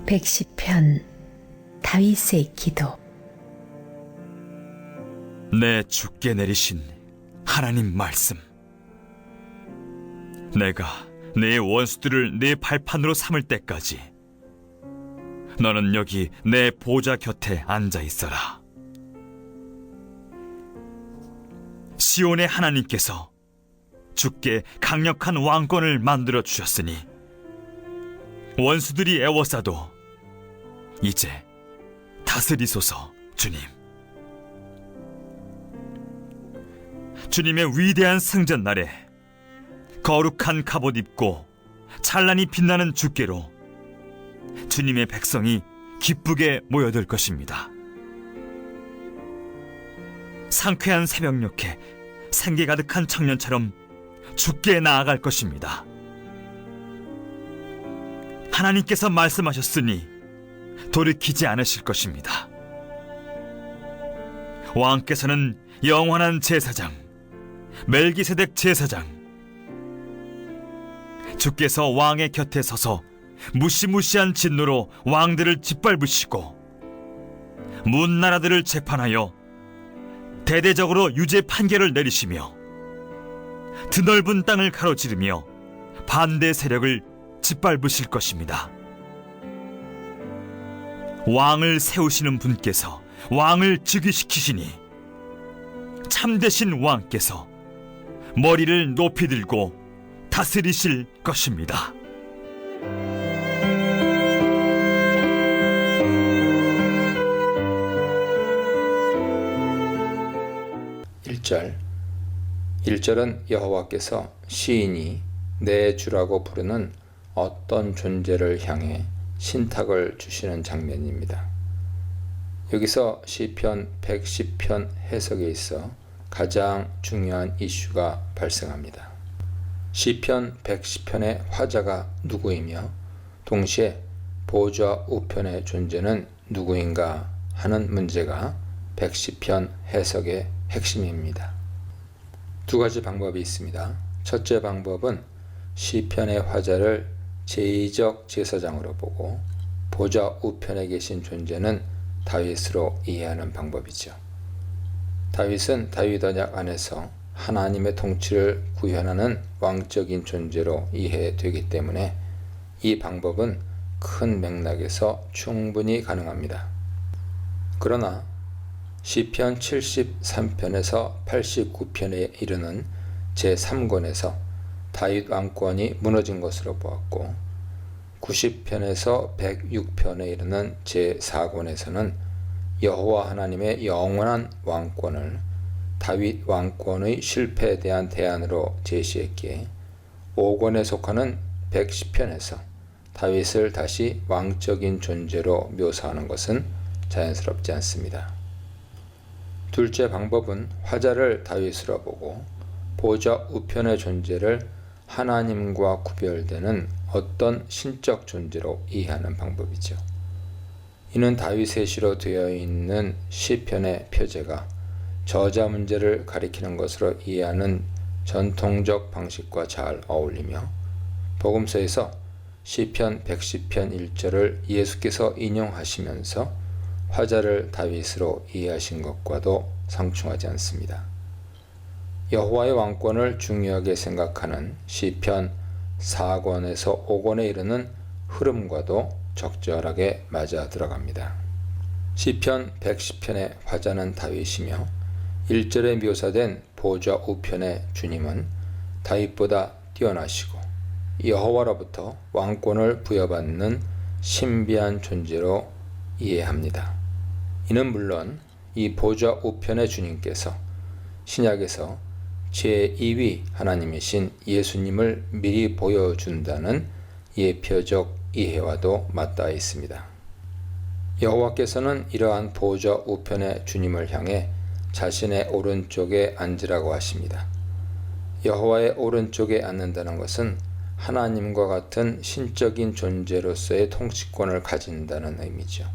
110편 다윗의 기도. 내 주께 내리신 하나님 말씀. 내가 내 원수들을 내 발판으로 삼을 때까지 너는 여기 내 보좌 곁에 앉아 있어라. 시온의 하나님께서 주께 강력한 왕권을 만들어 주셨으니 원수들이 애워싸도 이제 다스리소서. 주님, 주님의 위대한 승전 날에 거룩한 갑옷 입고 찬란히 빛나는 주께로 주님의 백성이 기쁘게 모여들 것입니다. 상쾌한 새벽녘에 생기 가득한 청년처럼 주께 나아갈 것입니다. 하나님께서 말씀하셨으니 돌이키지 않으실 것입니다. 왕께서는 영원한 제사장 멜기세덱 제사장, 주께서 왕의 곁에 서서 무시무시한 진노로 왕들을 짓밟으시고 문 나라들을 재판하여 대대적으로 유죄 판결을 내리시며 드넓은 땅을 가로지르며 반대 세력을 짓밟으실 것입니다. 왕을 세우시는 분께서 왕을 즉위시키시니 참되신 왕께서 머리를 높이 들고 다스리실 것입니다. 1절. 1절은 여호와께서 시인이 내 주라고 부르는 어떤 존재를 향해 신탁을 주시는 장면입니다. 여기서 시편 110편 해석에 있어 가장 중요한 이슈가 발생합니다. 시편 110편의 화자가 누구이며 동시에 보좌 우편의 존재는 누구인가 하는 문제가 110편 해석의 핵심입니다. 두 가지 방법이 있습니다. 첫째 방법은 시편의 화자를 제2적 제사장으로 보고 보좌 우편에 계신 존재는 다윗으로 이해하는 방법이죠. 다윗은 다윗 언약 안에서 하나님의 통치를 구현하는 왕적인 존재로 이해되기 때문에 이 방법은 큰 맥락에서 충분히 가능합니다. 그러나 시편 73편에서 89편에 이르는 제3권에서 다윗 왕권이 무너진 것으로 보았고 90편에서 106편에 이르는 제4권에서는 여호와 하나님의 영원한 왕권을 다윗 왕권의 실패에 대한 대안으로 제시했기에 5권에 속하는 110편에서 다윗을 다시 왕적인 존재로 묘사하는 것은 자연스럽지 않습니다. 둘째 방법은 화자를 다윗으로 보고 보좌 우편의 존재를 하나님과 구별되는 어떤 신적 존재로 이해하는 방법이죠. 이는 다윗의 시로 되어 있는 시편의 표제가 저자 문제를 가리키는 것으로 이해하는 전통적 방식과 잘 어울리며 복음서에서 시편 110편 1절을 예수께서 인용하시면서 화자를 다윗으로 이해하신 것과도 상충하지 않습니다. 여호와의 왕권을 중요하게 생각하는 시편 4권에서 5권에 이르는 흐름과도 적절하게 맞아 들어갑니다. 시편 110편의 화자는 다윗이며 1절에 묘사된 보좌 우편의 주님은 다윗보다 뛰어나시고 여호와로부터 왕권을 부여받는 신비한 존재로 이해합니다. 이는 물론 이 보좌 우편의 주님께서 신약에서 제2위 하나님이신 예수님을 미리 보여준다는 예표적 이해와도 맞닿아 있습니다. 여호와께서는 이러한 보좌 우편의 주님을 향해 자신의 오른쪽에 앉으라고 하십니다. 여호와의 오른쪽에 앉는다는 것은 하나님과 같은 신적인 존재로서의 통치권을 가진다는 의미죠.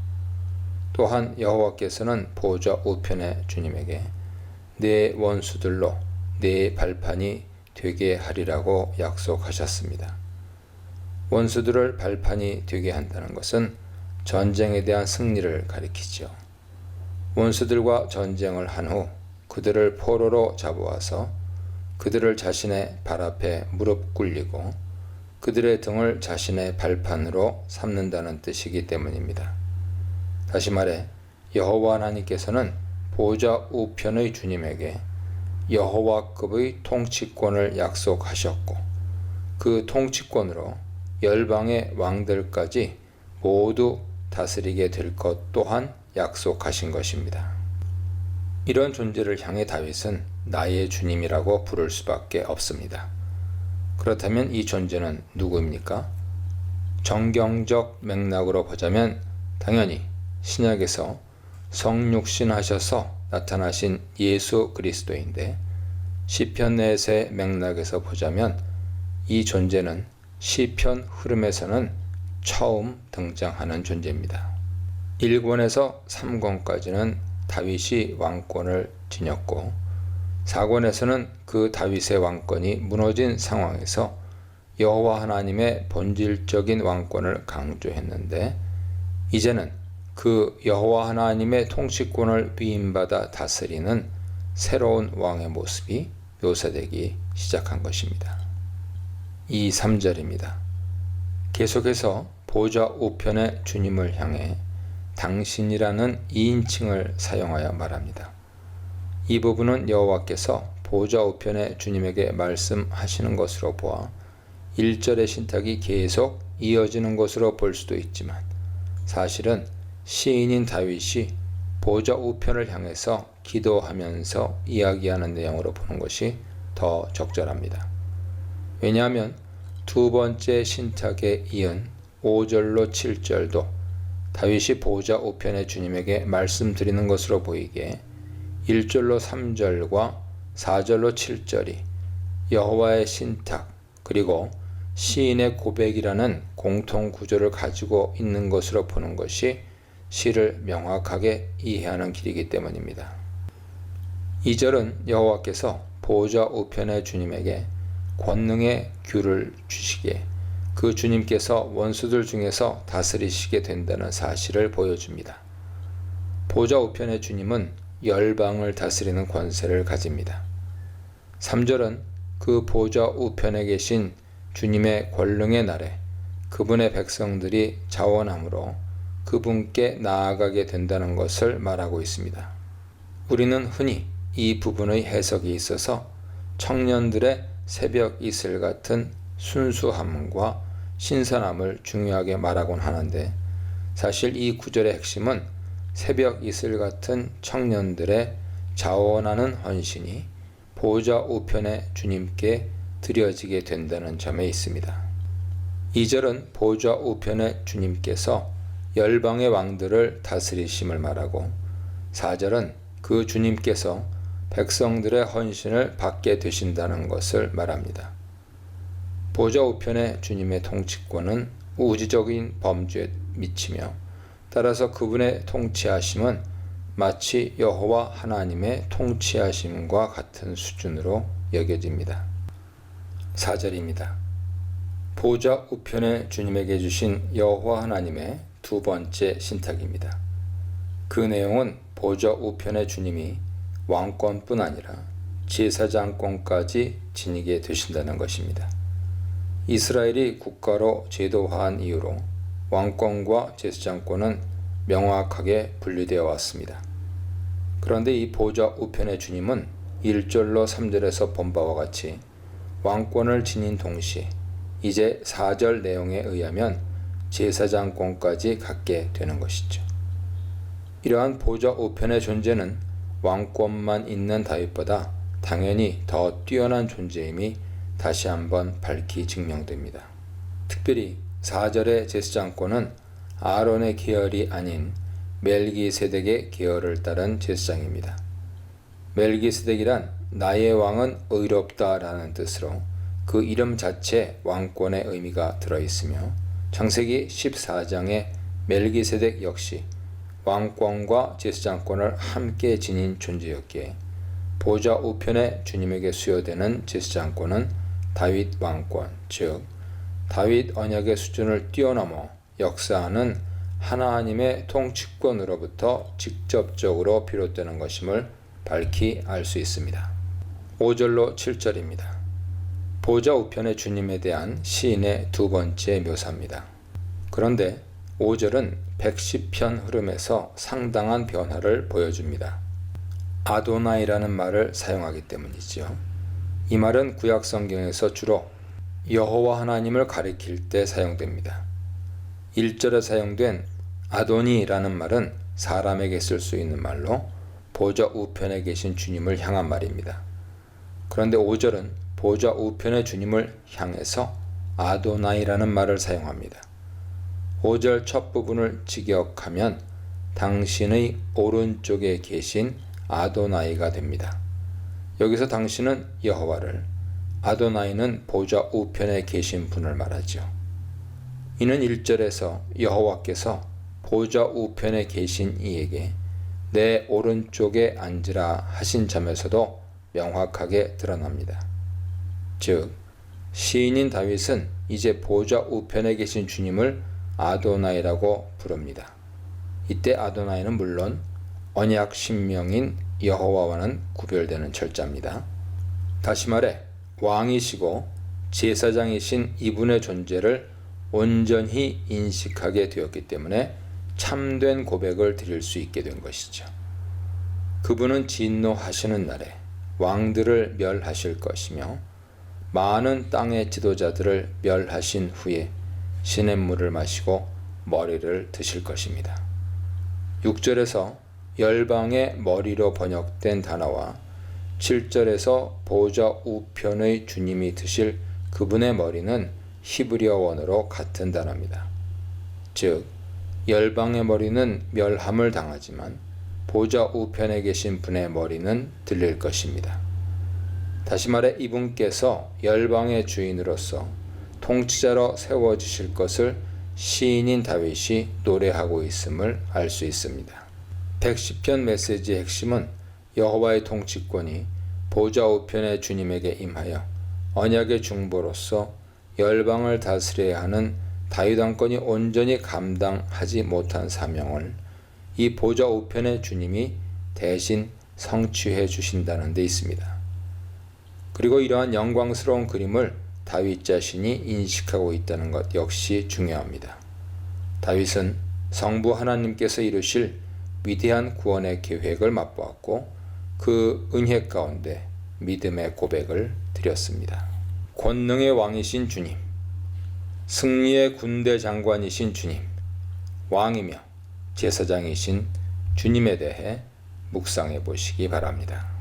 또한 여호와께서는 보좌 우편의 주님에게 내 원수들로 내 발판이 되게 하리라고 약속하셨습니다. 원수들을 발판이 되게 한다는 것은 전쟁에 대한 승리를 가리키죠. 원수들과 전쟁을 한 후 그들을 포로로 잡아와서 그들을 자신의 발 앞에 무릎 꿇리고 그들의 등을 자신의 발판으로 삼는다는 뜻이기 때문입니다. 다시 말해 여호와 하나님께서는 보좌 우편의 주님에게 여호와급의 통치권을 약속하셨고 그 통치권으로 열방의 왕들까지 모두 다스리게 될 것 또한 약속하신 것입니다. 이런 존재를 향해 다윗은 나의 주님이라고 부를 수밖에 없습니다. 그렇다면 이 존재는 누구입니까? 정경적 맥락으로 보자면 당연히 신약에서 성육신 하셔서 나타나신 예수 그리스도인데 시편 넷의 맥락에서 보자면 이 존재는 시편 흐름에서는 처음 등장하는 존재입니다. 1권에서 3권까지는 다윗이 왕권을 지녔고 4권에서는 그 다윗의 왕권이 무너진 상황에서 여호와 하나님의 본질적인 왕권을 강조했는데 이제는 그 여호와 하나님의 통치권을 위임받아 다스리는 새로운 왕의 모습이 묘사되기 시작한 것입니다. 2, 3절입니다. 계속해서 보좌 우편의 주님을 향해 당신이라는 2인칭을 사용하여 말합니다. 이 부분은 여호와께서 보좌 우편의 주님에게 말씀하시는 것으로 보아 1절의 신탁이 계속 이어지는 것으로 볼 수도 있지만 사실은 시인인 다윗이 보좌 우편을 향해서 기도하면서 이야기하는 내용으로 보는 것이 더 적절합니다. 왜냐하면 두 번째 신탁에 이은 5절로 7절도 다윗이 보좌 우편의 주님에게 말씀드리는 것으로 보이기에 1절로 3절과 4절로 7절이 여호와의 신탁 그리고 시인의 고백이라는 공통 구조를 가지고 있는 것으로 보는 것이 시를 명확하게 이해하는 길이기 때문입니다. 2절은 여호와께서 보좌 우편의 주님에게 권능의 규를 주시기에 그 주님께서 원수들 중에서 다스리시게 된다는 사실을 보여줍니다. 보좌 우편의 주님은 열방을 다스리는 권세를 가집니다. 3절은 그 보좌 우편에 계신 주님의 권능의 날에 그분의 백성들이 자원함으로 그분께 나아가게 된다는 것을 말하고 있습니다. 우리는 흔히 이 부분의 해석이 있어서 청년들의 새벽 이슬 같은 순수함과 신선함을 중요하게 말하곤 하는데 사실 이 구절의 핵심은 새벽 이슬 같은 청년들의 자원하는 헌신이 보좌 우편의 주님께 드려지게 된다는 점에 있습니다. 2절은 보좌 우편의 주님께서 열방의 왕들을 다스리심을 말하고 4절은 그 주님께서 백성들의 헌신을 받게 되신다는 것을 말합니다. 보좌 우편의 주님의 통치권은 우주적인 범주에 미치며 따라서 그분의 통치하심은 마치 여호와 하나님의 통치하심과 같은 수준으로 여겨집니다. 4절입니다. 보좌 우편의 주님에게 주신 여호와 하나님의 두 번째 신탁입니다. 그 내용은 보좌 우편의 주님이 왕권뿐 아니라 제사장권까지 지니게 되신다는 것입니다. 이스라엘이 국가로 제도화한 이후로 왕권과 제사장권은 명확하게 분리되어 왔습니다. 그런데 이 보좌 우편의 주님은 1절로 3절에서 본 바와 같이 왕권을 지닌 동시에 이제 4절 내용에 의하면 제사장권까지 갖게 되는 것이죠. 이러한 보좌 우편의 존재는 왕권만 있는 다윗보다 당연히 더 뛰어난 존재임이 다시 한번 밝히 증명됩니다. 특별히 4절의 제사장권은 아론의 계열이 아닌 멜기세덱의 계열을 따른 제사장입니다. 멜기세덱이란 나의 왕은 의롭다라는 뜻으로 그 이름 자체에 왕권의 의미가 들어있으며 창세기 14장의 멜기세덱 역시 왕권과 제사장권을 함께 지닌 존재였기에 보좌 우편의 주님에게 수여되는 제사장권은 다윗 왕권, 즉 다윗 언약의 수준을 뛰어넘어 역사하는 하나님의 통치권으로부터 직접적으로 비롯되는 것임을 밝히 알 수 있습니다. 5절로 7절입니다. 보좌 우편의 주님에 대한 시인의 두 번째 묘사입니다. 그런데 5절은 110편 흐름에서 상당한 변화를 보여줍니다. 아도나이라는 말을 사용하기 때문이지요. 이 말은 구약 성경에서 주로 여호와 하나님을 가리킬 때 사용됩니다. 1절에 사용된 아도니라는 말은 사람에게 쓸 수 있는 말로 보좌 우편에 계신 주님을 향한 말입니다. 그런데 5절은 보좌 우편의 주님을 향해서 아도나이라는 말을 사용합니다. 5절 첫 부분을 직역하면 당신의 오른쪽에 계신 아도나이가 됩니다. 여기서 당신은 여호와를, 아도나이는 보좌 우편에 계신 분을 말하죠. 이는 1절에서 여호와께서 보좌 우편에 계신 이에게 내 오른쪽에 앉으라 하신 점에서도 명확하게 드러납니다. 즉, 시인인 다윗은 이제 보좌 우편에 계신 주님을 아도나이라고 부릅니다. 이때 아도나이는 물론 언약 신명인 여호와와는 구별되는 철자입니다. 다시 말해 왕이시고 제사장이신 이분의 존재를 온전히 인식하게 되었기 때문에 참된 고백을 드릴 수 있게 된 것이죠. 그분은 진노하시는 날에 왕들을 멸하실 것이며 많은 땅의 지도자들을 멸하신 후에 시냇물을 마시고 머리를 드실 것입니다. 6절에서 열방의 머리로 번역된 단어와 7절에서 보좌 우편의 주님이 드실 그분의 머리는 히브리어 원어로 같은 단어입니다. 즉, 열방의 머리는 멸함을 당하지만 보좌 우편에 계신 분의 머리는 들릴 것입니다. 다시 말해 이분께서 열방의 주인으로서 통치자로 세워지실 것을 시인인 다윗이 노래하고 있음을 알 수 있습니다. 110편 메시지의 핵심은 여호와의 통치권이 보좌 우편의 주님에게 임하여 언약의 중보로서 열방을 다스려야 하는 다윗 왕권이 온전히 감당하지 못한 사명을 이 보좌 우편의 주님이 대신 성취해 주신다는 데 있습니다. 그리고 이러한 영광스러운 그림을 다윗 자신이 인식하고 있다는 것 역시 중요합니다. 다윗은 성부 하나님께서 이루실 위대한 구원의 계획을 맛보았고 그 은혜 가운데 믿음의 고백을 드렸습니다. 권능의 왕이신 주님, 승리의 군대 장관이신 주님, 왕이며 제사장이신 주님에 대해 묵상해 보시기 바랍니다.